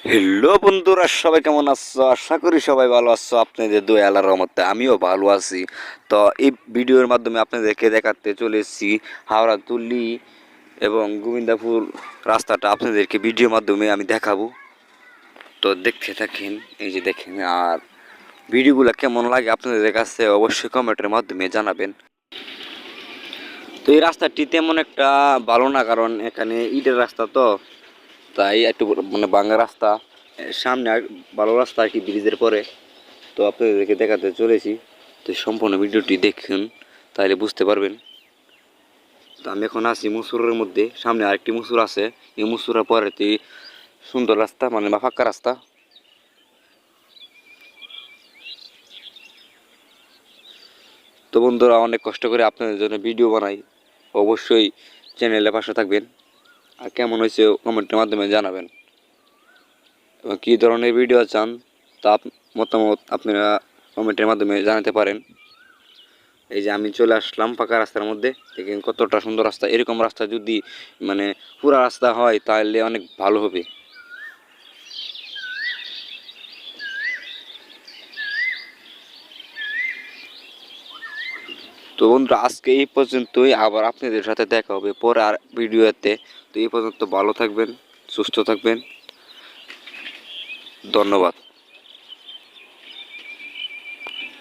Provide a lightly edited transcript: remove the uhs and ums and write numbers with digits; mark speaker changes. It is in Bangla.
Speaker 1: হ্যালো বন্ধুরা, সবাই কেমন আছো? আশা করি সবাই ভালো আছো। আপনাদের দোয়া আল্লাহর রহমতে আমিও ভালো আছি। তো এই ভিডিওর মাধ্যমে আপনাদেরকে দেখাতে চলে এসেছি হাওড়া তুল্লি এবং গোবিন্দাপুর রাস্তাটা আপনাদেরকে ভিডিওর মাধ্যমে আমি দেখাবো। তো দেখতে থাকেন, এই যে দেখেন। আর ভিডিওগুলো কেমন লাগে আপনাদের কাছে অবশ্যই কমেন্টের মাধ্যমে জানাবেন। তো এই রাস্তাটি তেমন একটা ভালো না, কারণ এখানে ইটের রাস্তা, তো তাই একটু মানে ভাঙা রাস্তা। সামনে আর ভালো রাস্তা আর কি, ব্রিজের পরে। তো আপনাদেরকে দেখাতে চলেছি, তো সম্পূর্ণ ভিডিওটি দেখুন, তাহলে বুঝতে পারবেন। তো আমি এখন আছি মুসুরের মধ্যে, সামনে আরেকটি মুসুর আছে। এই মুসুরের পরেতে সুন্দর রাস্তা, মানে বা ফাঁকা রাস্তা। তো বন্ধুরা, অনেক কষ্ট করে আপনাদের জন্য ভিডিও বানাই, অবশ্যই চ্যানেলে পাশে থাকবেন। আর কেমন হয়েছে কমেন্টের মাধ্যমে জানাবেন, এবং কী ধরনের ভিডিও চান তা মতামত আপনারা কমেন্টের মাধ্যমে জানাতে পারেন। এই যে আমি চলে আসলাম পাকা রাস্তার মধ্যে, দেখেন কতটা সুন্দর রাস্তা। এরকম রাস্তা যদি মানে পুরা রাস্তা হয় তাহলে অনেক ভালো হবে। তো বন্ধুরা, আজকে এই পর্যন্তই, আবার আপনাদের সাথে দেখা হবে পরে আর ভিডিওতে। তো এই পর্যন্ত ভালো থাকবেন, সুস্থ থাকবেন, ধন্যবাদ।